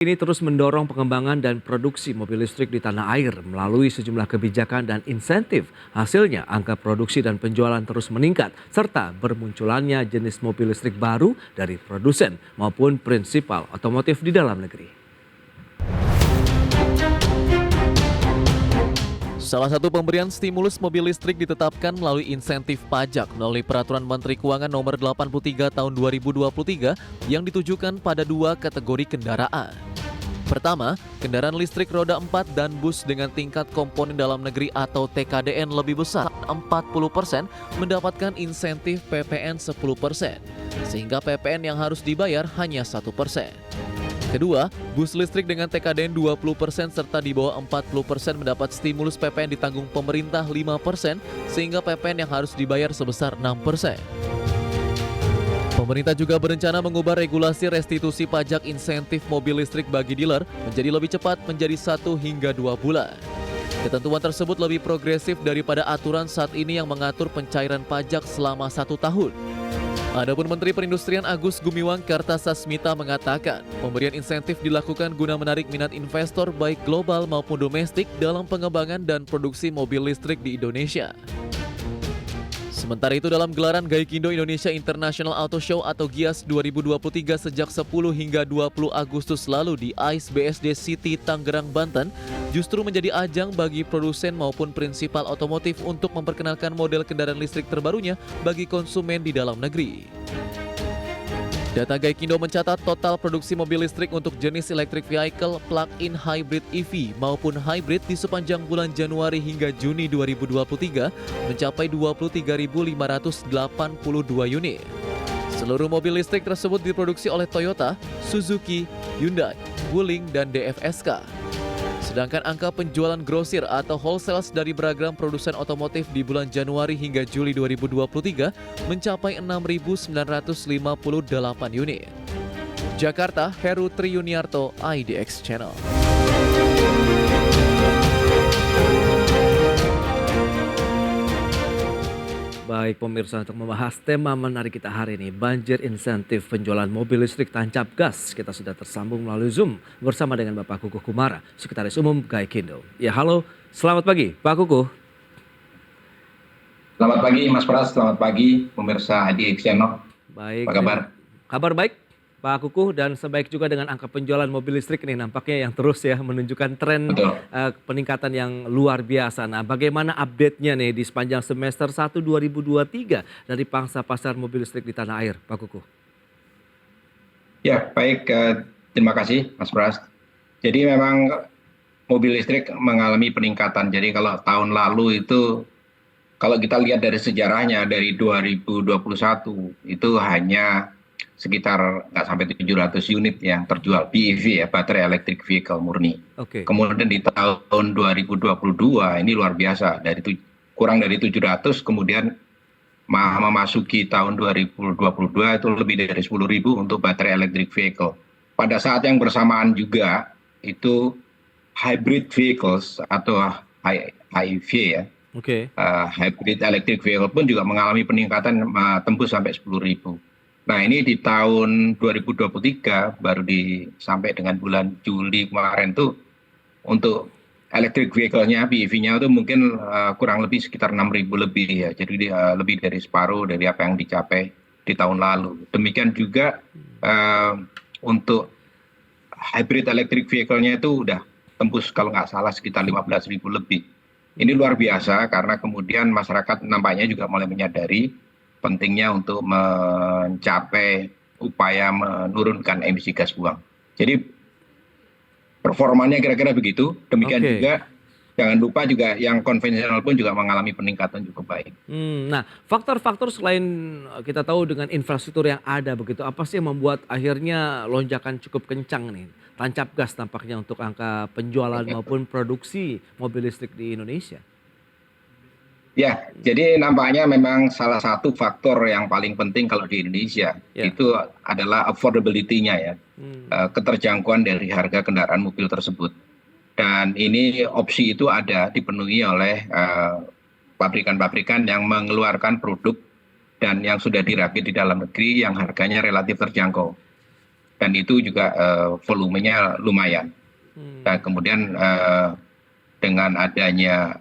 Ini terus mendorong pengembangan dan produksi mobil listrik di tanah air melalui sejumlah kebijakan dan insentif. Hasilnya, angka produksi dan penjualan terus meningkat, serta bermunculannya jenis mobil listrik baru dari produsen maupun prinsipal otomotif di dalam negeri. Salah satu pemberian stimulus mobil listrik ditetapkan melalui insentif pajak melalui Peraturan Menteri Keuangan Nomor 83 Tahun 2023 yang ditujukan pada dua kategori kendaraan. Pertama, kendaraan listrik roda 4 dan bus dengan tingkat komponen dalam negeri atau TKDN lebih besar 40% mendapatkan insentif PPN 10%, sehingga PPN yang harus dibayar hanya 1%. Kedua, bus listrik dengan TKDN 20% serta di bawah 40% mendapat stimulus PPN ditanggung pemerintah 5%, sehingga PPN yang harus dibayar sebesar 6%. Pemerintah juga berencana mengubah regulasi restitusi pajak insentif mobil listrik bagi dealer menjadi lebih cepat menjadi 1 hingga 2 bulan. Ketentuan tersebut lebih progresif daripada aturan saat ini yang mengatur pencairan pajak selama 1 tahun. Adapun Menteri Perindustrian Agus Gumiwang Kartasasmita mengatakan, pemberian insentif dilakukan guna menarik minat investor baik global maupun domestik dalam pengembangan dan produksi mobil listrik di Indonesia. Sementara itu dalam gelaran Gaikindo Indonesia International Auto Show atau GIAS 2023 sejak 10 hingga 20 Agustus lalu di ICE BSD City Tangerang, Banten, justru menjadi ajang bagi produsen maupun prinsipal otomotif untuk memperkenalkan model kendaraan listrik terbarunya bagi konsumen di dalam negeri. Data Gaikindo mencatat total produksi mobil listrik untuk jenis electric vehicle, plug-in hybrid EV maupun hybrid di sepanjang bulan Januari hingga Juni 2023 mencapai 23.582 unit. Seluruh mobil listrik tersebut diproduksi oleh Toyota, Suzuki, Hyundai, Wuling, dan DFSK. Sedangkan angka penjualan grosir atau wholesales dari beragam produsen otomotif di bulan Januari hingga Juli 2023 mencapai 6.958 unit. Jakarta, Heru Triyuniarto, IDX Channel. Baik pemirsa, untuk membahas tema menarik kita hari ini, banjir insentif penjualan mobil listrik tancap gas. Kita sudah tersambung melalui Zoom bersama dengan Bapak Kukuh Kumara, Sekretaris Umum Gaikindo. Ya halo, selamat pagi Pak Kukuh. Selamat pagi Mas Pras, selamat pagi pemirsa IDX Channel. Baik. Apa kabar? Kabar baik Pak Kukuh, dan sebaik juga dengan angka penjualan mobil listrik ini nampaknya yang terus ya menunjukkan tren peningkatan yang luar biasa. Nah, bagaimana update-nya nih di sepanjang semester 1 2023 dari pangsa pasar mobil listrik di tanah air, Pak Kukuh? Ya, baik. Terima kasih Mas Pras. Jadi memang mobil listrik mengalami peningkatan. Jadi kalau tahun lalu itu, kalau kita lihat dari sejarahnya dari 2021 itu hanya sekitar nggak sampai 700 unit yang terjual BEV ya, baterai electric vehicle murni. Kemudian di tahun 2022 ini luar biasa, kurang dari 700, kemudian memasuki tahun 2022 itu lebih dari 10.000 untuk baterai electric vehicle. Pada saat yang bersamaan juga itu hybrid vehicles atau HEV ya, hybrid electric vehicle pun juga mengalami peningkatan tembus sampai 10.000. Nah ini di tahun 2023 baru sampai dengan bulan Juli kemarin tuh untuk electric vehicle-nya, BEV-nya itu mungkin kurang lebih sekitar 6.000 lebih ya. Jadi lebih dari separuh dari apa yang dicapai di tahun lalu. Demikian juga untuk hybrid electric vehicle-nya itu udah tembus kalau nggak salah sekitar 15.000 lebih. Ini luar biasa karena kemudian masyarakat nampaknya juga mulai menyadari pentingnya untuk mencapai upaya menurunkan emisi gas buang. Jadi performanya kira-kira begitu. Demikian juga jangan lupa juga yang konvensional pun juga mengalami peningkatan cukup baik. Nah, faktor-faktor selain kita tahu dengan infrastruktur yang ada begitu, apa sih yang membuat akhirnya lonjakan cukup kencang nih, tancap gas tampaknya untuk angka penjualan maupun produksi mobil listrik di Indonesia? Ya, jadi nampaknya memang salah satu faktor yang paling penting kalau di Indonesia itu adalah affordability-nya ya, keterjangkauan dari harga kendaraan mobil tersebut. Dan ini opsi itu ada dipenuhi oleh pabrikan-pabrikan yang mengeluarkan produk dan yang sudah dirakit di dalam negeri yang harganya relatif terjangkau. dan itu juga volumenya lumayan. Dan kemudian dengan adanya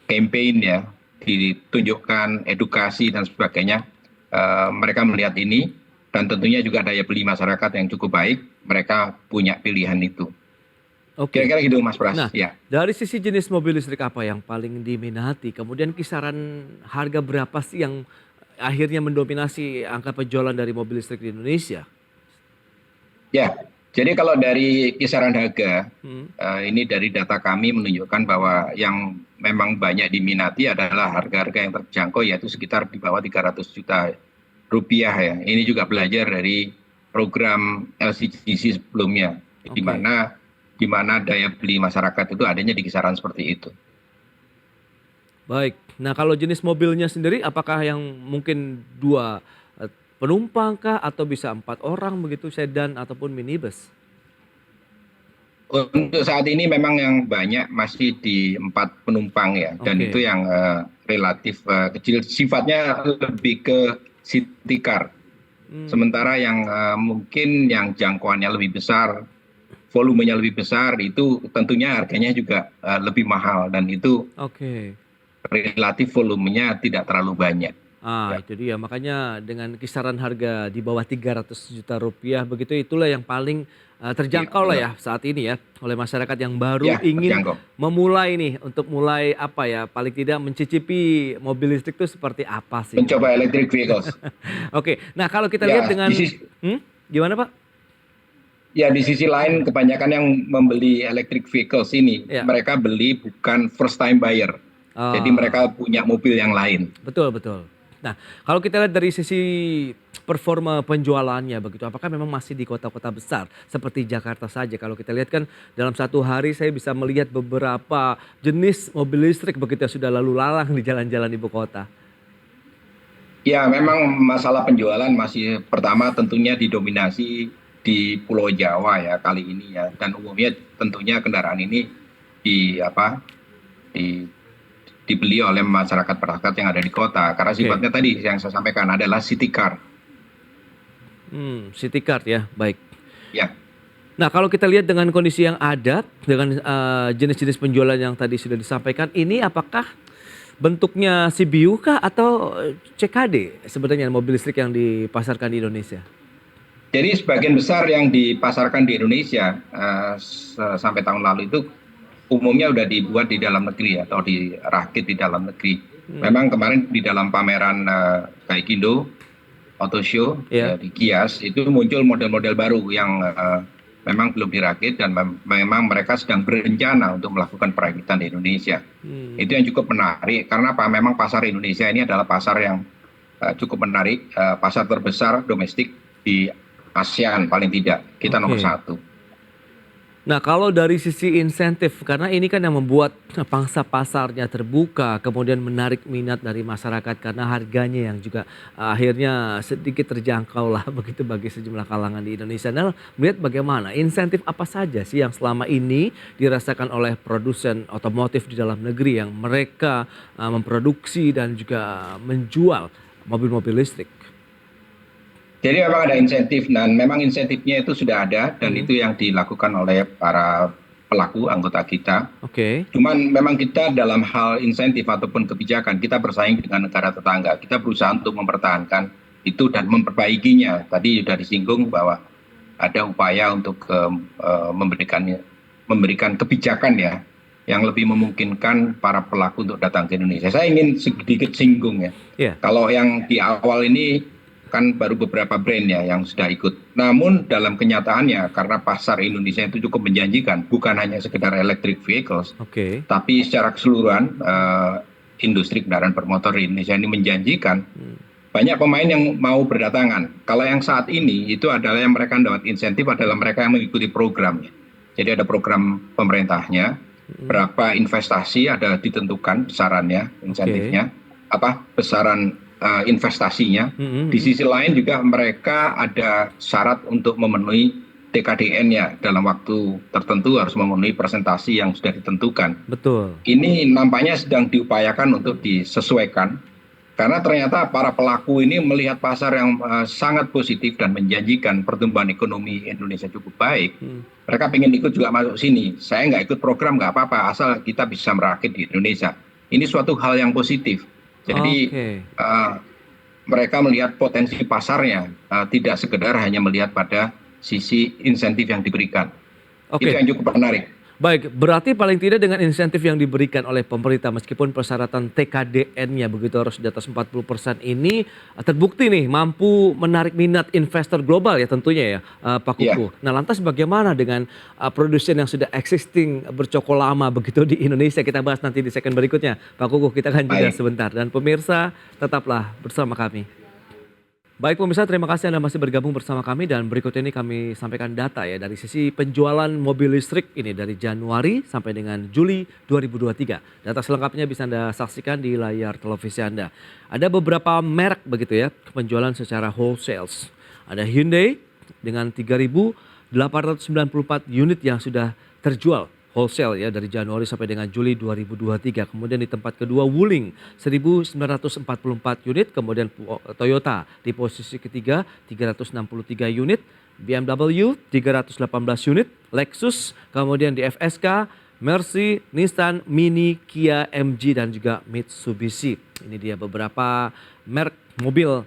campaign ya, ditunjukkan edukasi dan sebagainya, mereka melihat ini, dan tentunya juga daya beli masyarakat yang cukup baik, mereka punya pilihan itu. Oke. Kira-kira gitu Mas Pras. Nah, Ya. dari sisi jenis mobil listrik apa yang paling diminati? Kemudian kisaran harga berapa sih yang akhirnya mendominasi angka penjualan dari mobil listrik di Indonesia? Ya, jadi kalau dari kisaran harga, Hmm, ini dari data kami menunjukkan bahwa yang memang banyak diminati adalah harga-harga yang terjangkau, yaitu sekitar di bawah 300 juta rupiah ya. Ini juga belajar dari program LCGC sebelumnya, oke. di mana daya beli masyarakat itu adanya di kisaran seperti itu. Baik. Nah, kalau jenis mobilnya sendiri apakah yang mungkin dua penumpang kah atau bisa 4 orang begitu sedan ataupun minibus? Untuk saat ini memang yang banyak masih di 4 penumpang ya, dan Oke. itu yang relatif kecil, sifatnya lebih ke city car. Hmm, Sementara yang mungkin yang jangkauannya lebih besar, volumenya lebih besar, itu tentunya harganya juga lebih mahal, dan itu oke. relatif volumenya tidak terlalu banyak. Ya, Itu dia. Makanya dengan kisaran harga di bawah 300 juta rupiah begitu itulah yang paling iya, terjangkau lah betul. ya saat ini ya oleh masyarakat yang baru Ya, ingin terjangkau. memulai nih untuk mulai apa ya paling tidak mencicipi mobil listrik itu seperti apa sih Mencoba begitu. electric vehicles. Oke. Nah, kalau kita lihat Ya, dengan gimana Pak? di sisi lain kebanyakan yang membeli electric vehicles ini, Ya. mereka beli bukan first time buyer. Jadi mereka Ah, punya mobil yang lain. betul betul. Nah, kalau kita lihat dari sisi performa penjualannya begitu, apakah memang masih di kota-kota besar seperti Jakarta saja? Kalau kita lihat kan dalam satu hari saya bisa melihat beberapa jenis mobil listrik begitu yang sudah lalu lalang di jalan-jalan ibu kota. Ya, memang masalah penjualan masih pertama tentunya didominasi di Pulau Jawa ya kali ini ya, dan umumnya tentunya kendaraan ini di apa di dibeli oleh masyarakat yang ada di kota, karena Oke. sifatnya tadi yang saya sampaikan adalah city car. City Card ya, baik. Ya, Nah, kalau kita lihat dengan kondisi yang ada, dengan jenis-jenis penjualan yang tadi sudah disampaikan, ini apakah bentuknya CBU kah atau CKD sebenarnya mobil listrik yang dipasarkan di Indonesia? jadi sebagian besar yang dipasarkan di Indonesia sampai tahun lalu itu umumnya udah dibuat di dalam negeri atau dirakit di dalam negeri. Hmm, Memang kemarin di dalam pameran Gaikindo Auto Show ya. di Kias itu muncul model-model baru yang memang belum dirakit, dan memang mereka sedang berencana untuk melakukan perakitan di Indonesia. Hmm, Itu yang cukup menarik karena memang pasar Indonesia ini adalah pasar yang cukup menarik, pasar terbesar domestik di ASEAN paling tidak, kita nomor oke. 1. Nah, kalau dari sisi insentif, karena ini kan yang membuat pangsa pasarnya terbuka, kemudian menarik minat dari masyarakat karena harganya yang juga akhirnya sedikit terjangkau lah begitu bagi sejumlah kalangan di Indonesia. Nah, melihat bagaimana insentif apa saja sih yang selama ini dirasakan oleh produsen otomotif di dalam negeri yang mereka memproduksi dan juga menjual mobil-mobil listrik. Jadi memang ada insentif, dan memang insentifnya itu sudah ada, dan Hmm, itu yang dilakukan oleh para pelaku anggota kita. oke, Cuman memang kita dalam hal insentif ataupun kebijakan, kita bersaing dengan negara tetangga. Kita berusaha untuk mempertahankan itu dan memperbaikinya. Tadi sudah disinggung bahwa ada upaya untuk memberikan kebijakan ya, yang lebih memungkinkan para pelaku untuk datang ke Indonesia. Saya ingin sedikit singgung ya. ya, Kalau yang di awal ini kan baru beberapa brand ya yang sudah ikut. Namun dalam kenyataannya karena pasar Indonesia itu cukup menjanjikan, bukan hanya sekedar electric vehicles, oke, tapi secara keseluruhan industri kendaraan bermotor di Indonesia ini menjanjikan, banyak pemain yang mau berdatangan. Kalau yang saat ini itu adalah yang mereka dapat insentif adalah mereka yang mengikuti programnya. Jadi ada program pemerintahnya, berapa investasi ada ditentukan besarannya, insentifnya, besaran investasinya. Di sisi lain juga mereka ada syarat untuk memenuhi TKDN-nya dalam waktu tertentu, harus memenuhi presentasi yang sudah ditentukan. betul. Ini nampaknya sedang diupayakan untuk disesuaikan Karena ternyata para pelaku ini melihat pasar yang sangat positif dan menjanjikan pertumbuhan ekonomi Indonesia cukup baik. Mereka pengen ikut juga masuk sini. Saya nggak ikut program nggak apa-apa, asal kita bisa merakit di Indonesia. Ini suatu hal yang positif. Jadi mereka melihat potensi pasarnya, tidak sekedar hanya melihat pada sisi insentif yang diberikan. Itu yang cukup menarik. Baik, berarti paling tidak dengan insentif yang diberikan oleh pemerintah meskipun persyaratan TKDN-nya begitu harus di atas 40% ini terbukti nih mampu menarik minat investor global ya tentunya ya Pak Kuku. Nah lantas bagaimana dengan produsen yang sudah existing bercokol lama begitu di Indonesia, kita bahas nanti di segmen berikutnya. Pak Kuku, kita akan jeda sebentar dan pemirsa tetaplah bersama kami. Baik pemirsa, terima kasih Anda masih bergabung bersama kami dan berikut ini kami sampaikan data ya dari sisi penjualan mobil listrik ini dari Januari sampai dengan Juli 2023. Data selengkapnya bisa Anda saksikan di layar televisi Anda. Ada beberapa merek begitu ya penjualan secara wholesale. Ada Hyundai dengan 3.894 unit yang sudah terjual wholesale ya dari Januari sampai dengan Juli 2023. Kemudian di tempat kedua Wuling 1944 unit, kemudian Toyota di posisi ketiga 363 unit, BMW 318 unit, Lexus, kemudian di FSK, Mercy, Nissan, Mini, Kia, MG dan juga Mitsubishi. Ini dia beberapa merek mobil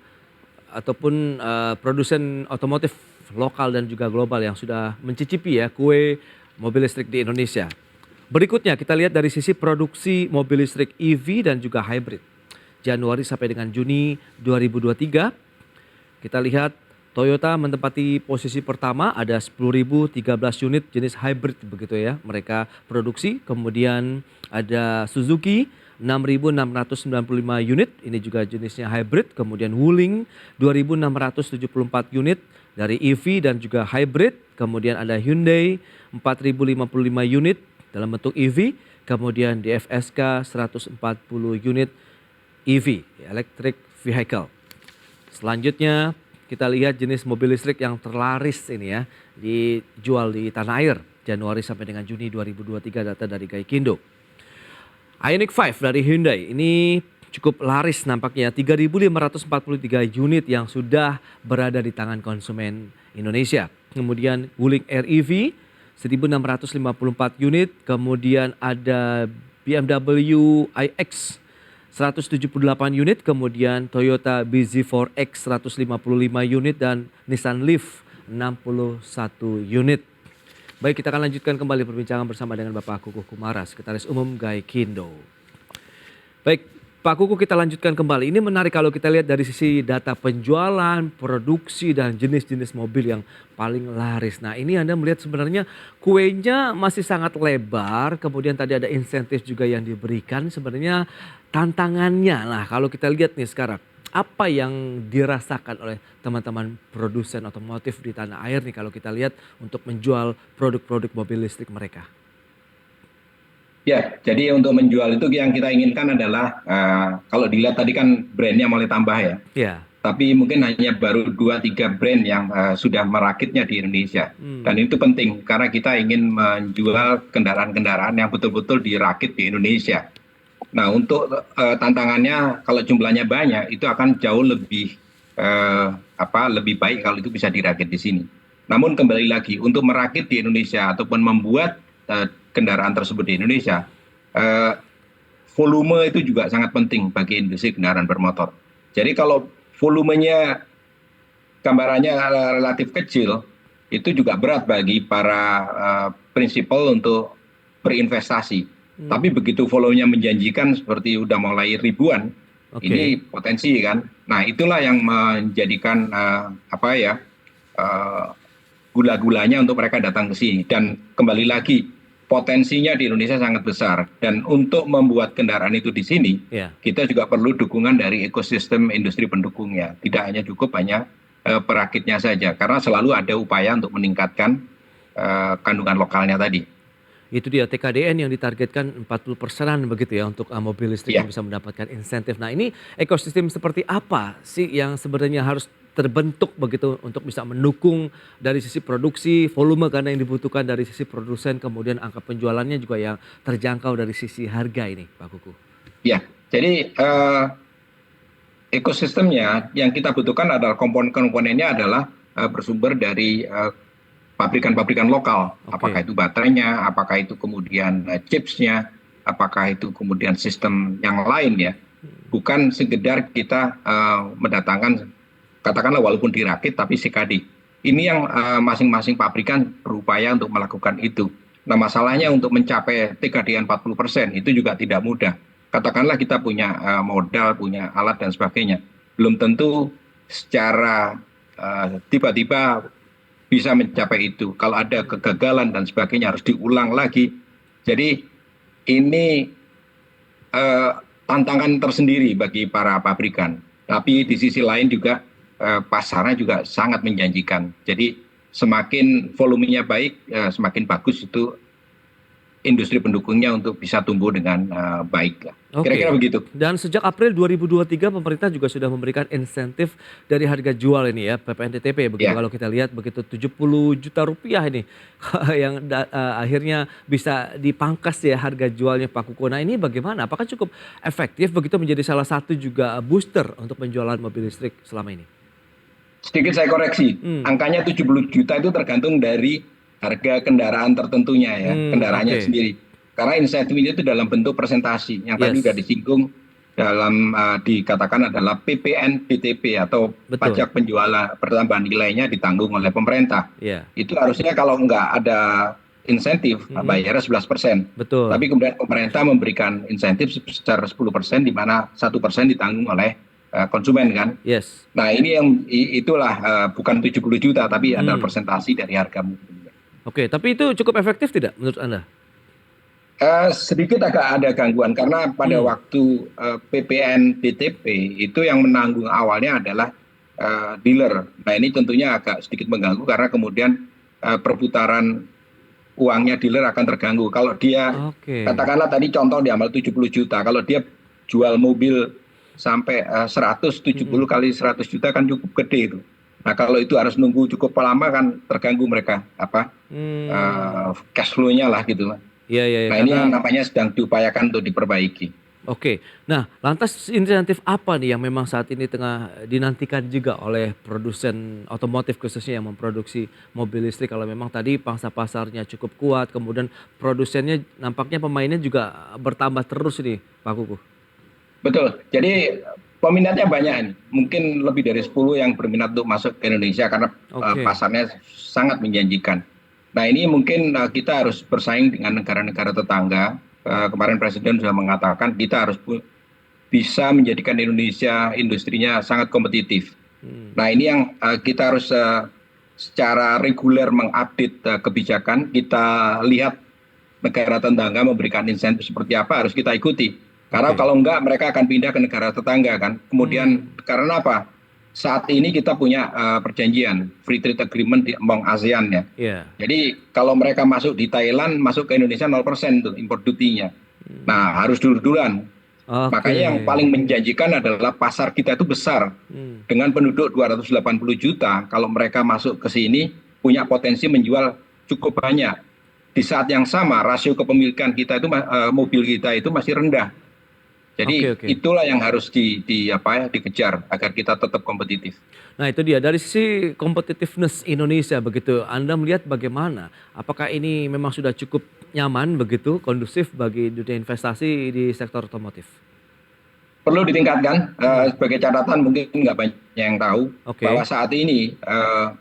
ataupun produsen otomotif lokal dan juga global yang sudah mencicipi ya kue mobil listrik di Indonesia. Berikutnya kita lihat dari sisi produksi mobil listrik EV dan juga hybrid. Januari sampai dengan Juni 2023. Kita lihat Toyota menempati posisi pertama, ada 10.013 unit jenis hybrid begitu ya mereka produksi. Kemudian ada Suzuki 6.695 unit, ini juga jenisnya hybrid. Kemudian Wuling 2.674 unit dari EV dan juga hybrid. Kemudian ada Hyundai 4.055 unit dalam bentuk EV. Kemudian di FSK 140 unit EV, electric vehicle. Selanjutnya kita lihat jenis mobil listrik yang terlaris ini ya, dijual di tanah air Januari sampai dengan Juni 2023 data dari Gaikindo. Ioniq 5 dari Hyundai ini cukup laris nampaknya, 3.543 unit yang sudah berada di tangan konsumen Indonesia. Kemudian Wuling REV 1.654 unit, kemudian ada BMW iX 178 unit, kemudian Toyota BZ4X 155 unit dan Nissan Leaf 61 unit. Baik, kita akan lanjutkan kembali perbincangan bersama dengan Bapak Kukuh Kumara, Sekretaris Umum Gaikindo. Baik, Pak Kukuh, kita lanjutkan kembali. Ini menarik kalau kita lihat dari sisi data penjualan, produksi, dan jenis-jenis mobil yang paling laris. Nah ini Anda melihat sebenarnya kuenya masih sangat lebar, kemudian tadi ada insentif juga yang diberikan. Sebenarnya tantangannya, nah kalau kita lihat nih sekarang, apa yang dirasakan oleh teman-teman produsen otomotif di tanah air nih kalau kita lihat untuk menjual produk-produk mobil listrik mereka? Ya, jadi untuk menjual itu yang kita inginkan adalah kalau dilihat tadi kan brandnya mulai tambah ya. Ya. Tapi mungkin hanya baru 2-3 brand yang sudah merakitnya di Indonesia. Dan itu penting karena kita ingin menjual kendaraan-kendaraan yang betul-betul dirakit di Indonesia. Nah untuk tantangannya kalau jumlahnya banyak itu akan jauh lebih lebih baik kalau itu bisa dirakit di sini. Namun kembali lagi untuk merakit di Indonesia ataupun membuat kendaraan tersebut di Indonesia, volume itu juga sangat penting bagi industri kendaraan bermotor. Jadi kalau volumenya gambarannya relatif kecil, itu juga berat bagi para prinsipal untuk berinvestasi. Tapi begitu volumenya menjanjikan seperti udah mulai ribuan, ini potensi kan. Nah itulah yang menjadikan gula-gulanya untuk mereka datang ke sini. Dan kembali lagi, potensinya di Indonesia sangat besar. Dan untuk membuat kendaraan itu di sini, kita juga perlu dukungan dari ekosistem industri pendukungnya. Tidak hanya cukup hanya perakitnya saja. Karena selalu ada upaya untuk meningkatkan kandungan lokalnya tadi. Itu dia TKDN yang ditargetkan 40%-an begitu ya untuk mobil listrik yang bisa mendapatkan insentif. Nah ini ekosistem seperti apa sih yang sebenarnya harus terbentuk begitu untuk bisa mendukung dari sisi produksi, volume karena yang dibutuhkan dari sisi produsen, kemudian angka penjualannya juga yang terjangkau dari sisi harga ini Pak Kukuh. Ya, jadi ekosistemnya yang kita butuhkan adalah komponen-komponennya adalah bersumber dari pabrikan-pabrikan lokal. Oke. Apakah itu baterainya, apakah itu kemudian chipsnya, apakah itu kemudian sistem yang lain ya. Bukan sekedar kita mendatangkan, katakanlah walaupun dirakit tapi CKD. Ini yang masing-masing pabrikan berupaya untuk melakukan itu. Nah masalahnya untuk mencapai TKD 40% itu juga tidak mudah. Katakanlah kita punya modal, punya alat dan sebagainya. Belum tentu secara tiba-tiba bisa mencapai itu. Kalau ada kegagalan dan sebagainya harus diulang lagi. Jadi ini tantangan tersendiri bagi para pabrikan. Tapi di sisi lain juga pasarnya juga sangat menjanjikan. Jadi semakin volumenya baik, semakin bagus itu industri pendukungnya untuk bisa tumbuh dengan baik. Oke. Kira-kira begitu. Dan sejak April 2023 pemerintah juga sudah memberikan insentif dari harga jual ini ya, PPNTTP begitu. Ya. Kalau kita lihat begitu 70 juta rupiah ini yang akhirnya bisa dipangkas ya harga jualnya Pak Kuku. Nah ini bagaimana? Apakah cukup efektif begitu menjadi salah satu juga booster untuk penjualan mobil listrik selama ini? Sedikit saya koreksi, angkanya 70 juta itu tergantung dari harga kendaraan tertentunya ya, kendaraannya oke. sendiri. Karena insentif itu dalam bentuk presentasi yang tadi Yes. sudah disinggung dalam dikatakan adalah PPN BTP atau Betul. pajak penjualan pertambahan nilainya ditanggung oleh pemerintah. Iya, Itu harusnya kalau nggak ada insentif bayarnya 11%. betul. Tapi kemudian pemerintah memberikan insentif sebesar 10% di mana 1% ditanggung oleh konsumen kan. Yes. Nah ini yang itulah bukan 70 juta tapi adalah persentasi dari harga mobil. Oke, tapi itu cukup efektif tidak menurut Anda? Sedikit agak ada gangguan karena pada waktu PPN BTP itu yang menanggung awalnya adalah dealer. Nah ini tentunya agak sedikit mengganggu karena kemudian perputaran uangnya dealer akan terganggu. Kalau dia Oke. katakanlah tadi contoh diambil 70 juta, kalau dia jual mobil sampai 170 kali 100 juta kan cukup gede itu. Nah kalau itu harus nunggu cukup lama kan terganggu mereka cash flow-nya lah gitu. Iya, iya, Nah ini yang namanya sedang diupayakan untuk diperbaiki. Oke, nah lantas insentif apa nih yang memang saat ini tengah dinantikan juga oleh produsen otomotif khususnya yang memproduksi mobil listrik kalau memang tadi pangsa pasarnya cukup kuat, kemudian produsennya nampaknya pemainnya juga bertambah terus nih Pak Kuku. Betul, jadi peminatnya banyak ini. Mungkin lebih dari 10 yang berminat untuk masuk ke Indonesia karena Oke. pasarnya sangat menjanjikan. Nah ini mungkin kita harus bersaing dengan negara-negara tetangga. Kemarin Presiden sudah mengatakan kita harus bisa menjadikan Indonesia industrinya sangat kompetitif. Nah ini yang kita harus secara reguler mengupdate kebijakan. Kita lihat negara tetangga memberikan insentif seperti apa harus kita ikuti. Karena kalau enggak mereka akan pindah ke negara tetangga kan. Kemudian karena apa? Saat ini kita punya perjanjian free trade agreement di among ASEAN ya. Iya. Jadi kalau mereka masuk di Thailand, masuk ke Indonesia 0% tuh import duty-nya. Nah harus dulu-duluan. Oke. Makanya yang paling menjanjikan adalah pasar kita itu besar. Dengan penduduk 280 juta, kalau mereka masuk ke sini punya potensi menjual cukup banyak. Di saat yang sama rasio kepemilikan kita itu mobil kita itu masih rendah. Jadi Oke. itulah yang harus dikejar agar kita tetap kompetitif. Nah itu dia, dari sisi competitiveness Indonesia begitu, Anda melihat bagaimana? Apakah ini memang sudah cukup nyaman begitu, kondusif bagi dunia investasi di sektor otomotif? Perlu ditingkatkan, sebagai catatan mungkin nggak banyak yang tahu Oke. bahwa saat ini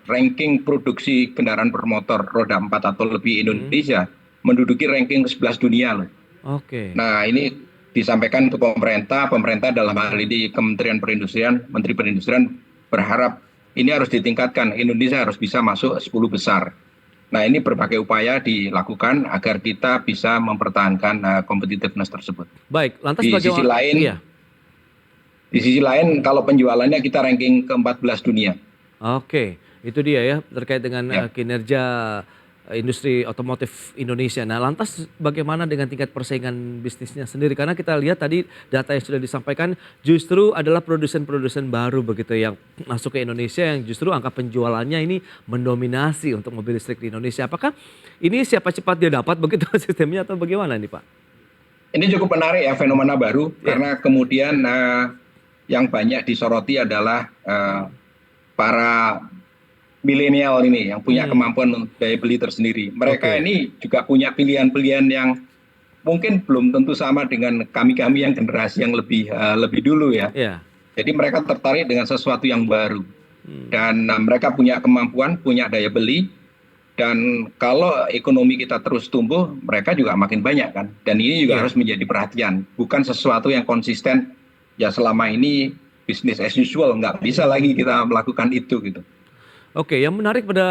ranking produksi kendaraan bermotor roda 4 atau lebih Indonesia menduduki ranking ke-11 dunia loh. Oke. Nah ini disampaikan ke pemerintah dalam hal ini Kementerian Perindustrian, Menteri Perindustrian berharap ini harus ditingkatkan, Indonesia harus bisa masuk 10 besar. Nah ini berbagai upaya dilakukan agar kita bisa mempertahankan competitiveness tersebut. Baik, lantas Di sisi lain, Iya. di sisi lain kalau penjualannya kita ranking ke-14 dunia. Oke, itu dia ya terkait dengan Ya. kinerja industri otomotif Indonesia. Nah, lantas bagaimana dengan tingkat persaingan bisnisnya sendiri? Karena kita lihat tadi data yang sudah disampaikan justru adalah produsen-produsen baru begitu yang masuk ke Indonesia yang justru angka penjualannya ini mendominasi untuk mobil listrik di Indonesia. Apakah ini siapa cepat dia dapat begitu sistemnya atau bagaimana nih Pak? Ini cukup menarik ya fenomena baru karena kemudian yang banyak disoroti adalah para milenial ini yang punya kemampuan daya beli tersendiri. Mereka ini juga punya pilihan-pilihan yang mungkin belum tentu sama dengan kami-kami yang generasi yang lebih dulu ya. Jadi mereka tertarik dengan sesuatu yang baru. Dan mereka punya kemampuan, punya daya beli. Dan kalau ekonomi kita terus tumbuh, mereka juga makin banyak kan. Dan ini juga harus menjadi perhatian. Bukan sesuatu yang konsisten, ya selama ini business as usual. Nggak bisa lagi kita melakukan itu gitu. Oke, yang menarik pada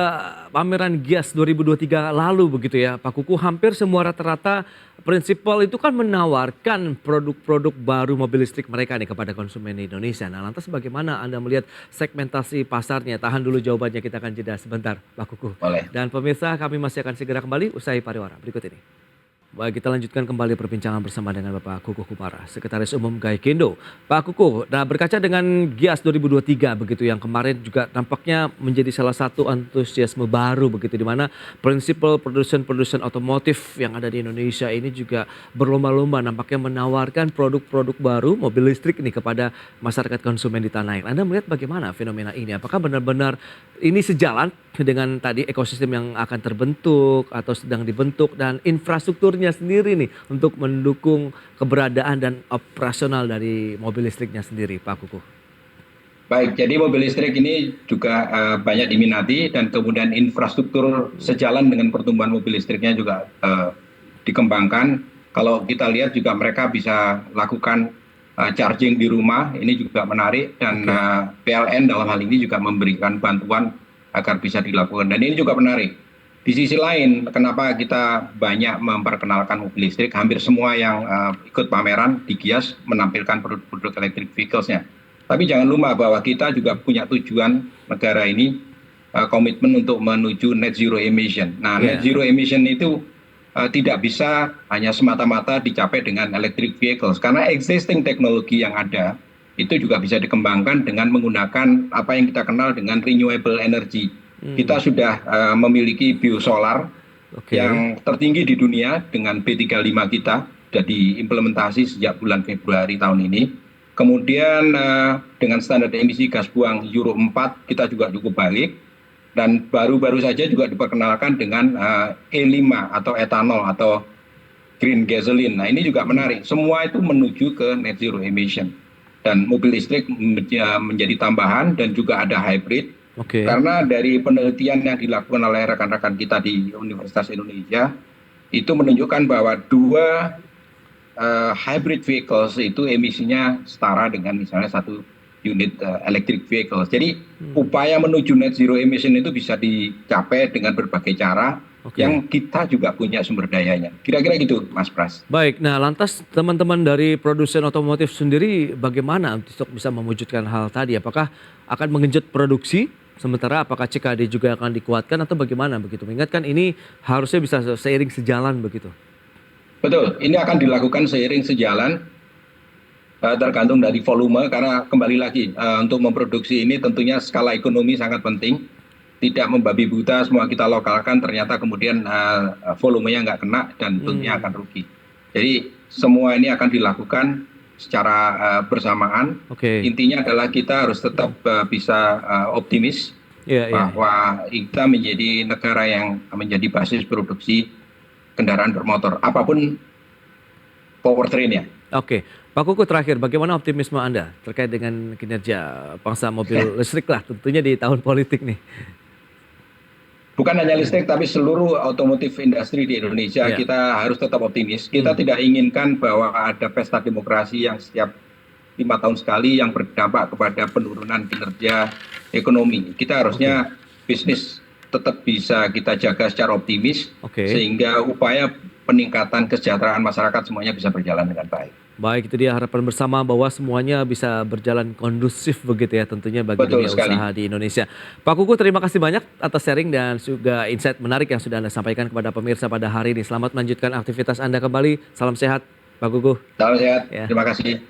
pameran Gias 2023 lalu begitu ya Pak Kuku, hampir semua rata-rata prinsipal itu kan menawarkan produk-produk baru mobil listrik mereka nih kepada konsumen di Indonesia. Nah lantas bagaimana Anda melihat segmentasi pasarnya? Tahan dulu jawabannya, kita akan jeda sebentar Pak Kuku. Boleh. Dan pemirsa, kami masih akan segera kembali usai pariwara berikut ini. Baik, kita lanjutkan kembali perbincangan bersama dengan Bapak Kukuh Kumara, Sekretaris Umum Gaikindo. Pak Kukuh, nah berkaca dengan Gias 2023 begitu yang kemarin juga tampaknya menjadi salah satu antusiasme baru begitu, di mana prinsipal produsen otomotif yang ada di Indonesia ini juga berlomba-lomba nampaknya menawarkan produk-produk baru mobil listrik ini kepada masyarakat konsumen di tanah air. Anda melihat bagaimana fenomena ini? Apakah benar-benar ini sejalan dengan tadi ekosistem yang akan terbentuk atau sedang dibentuk dan infrastrukturnya sendiri nih untuk mendukung keberadaan dan operasional dari mobil listriknya sendiri, Pak Kukuh? Baik, jadi mobil listrik ini juga banyak diminati dan kemudian infrastruktur sejalan dengan pertumbuhan mobil listriknya juga dikembangkan. Kalau kita lihat juga mereka bisa lakukan charging di rumah, ini juga menarik, dan PLN dalam hal ini juga memberikan bantuan agar bisa dilakukan, dan ini juga menarik. Di sisi lain, kenapa kita banyak memperkenalkan mobil listrik? Hampir semua yang ikut pameran di Gias menampilkan produk-produk electric vehicles-nya. Tapi jangan lupa bahwa kita juga punya tujuan negara ini komitmen untuk menuju net zero emission. Nah, net zero emission itu tidak bisa hanya semata-mata dicapai dengan electric vehicles, karena existing teknologi yang ada itu juga bisa dikembangkan dengan menggunakan apa yang kita kenal dengan renewable energy. Kita sudah memiliki biosolar yang tertinggi di dunia dengan B35 kita, sudah diimplementasi sejak bulan Februari tahun ini. Kemudian dengan standar emisi gas buang Euro 4 kita juga cukup baik. Dan baru-baru saja juga diperkenalkan dengan E5 atau etanol atau green gasoline. Nah ini juga menarik. Semua itu menuju ke net zero emission. Dan mobil listrik menjadi tambahan dan juga ada hybrid. Karena dari penelitian yang dilakukan oleh rekan-rekan kita di Universitas Indonesia itu menunjukkan bahwa dua hybrid vehicles itu emisinya setara dengan misalnya satu unit electric vehicles. Jadi upaya menuju net zero emission itu bisa dicapai dengan berbagai cara yang kita juga punya sumber dayanya. Kira-kira gitu, Mas Pras. Baik, nah lantas teman-teman dari produsen otomotif sendiri bagaimana untuk bisa mewujudkan hal tadi? Apakah akan menggenjot produksi? Sementara apakah CKD juga akan dikuatkan atau bagaimana begitu? Mengingatkan ini harusnya bisa seiring sejalan begitu. Betul, ini akan dilakukan seiring sejalan tergantung dari volume, karena kembali lagi untuk memproduksi ini tentunya skala ekonomi sangat penting. Tidak membabi buta semua kita lokalkan, ternyata kemudian volumenya nggak kena dan tentunya akan rugi. Jadi semua ini akan dilakukan secara bersamaan. Intinya adalah kita harus tetap bisa optimis bahwa kita menjadi negara yang menjadi basis produksi kendaraan bermotor, apapun powertrain-nya. Pak Kukuh, terakhir bagaimana optimisme Anda terkait dengan kinerja bangsa mobil listrik lah tentunya di tahun politik nih? Bukan hanya listrik tapi seluruh otomotif industri di Indonesia kita harus tetap optimis. Kita tidak inginkan bahwa ada pesta demokrasi yang setiap 5 tahun sekali yang berdampak kepada penurunan kinerja ekonomi. Kita harusnya bisnis tetap bisa kita jaga secara optimis sehingga upaya peningkatan kesejahteraan masyarakat semuanya bisa berjalan dengan baik. Baik, itu dia harapan bersama bahwa semuanya bisa berjalan kondusif begitu ya tentunya bagi dunia usaha di Indonesia. Pak Kukuh, terima kasih banyak atas sharing dan juga insight menarik yang sudah Anda sampaikan kepada pemirsa pada hari ini. Selamat melanjutkan aktivitas Anda kembali. Salam sehat, Pak Kukuh. Salam sehat, terima kasih.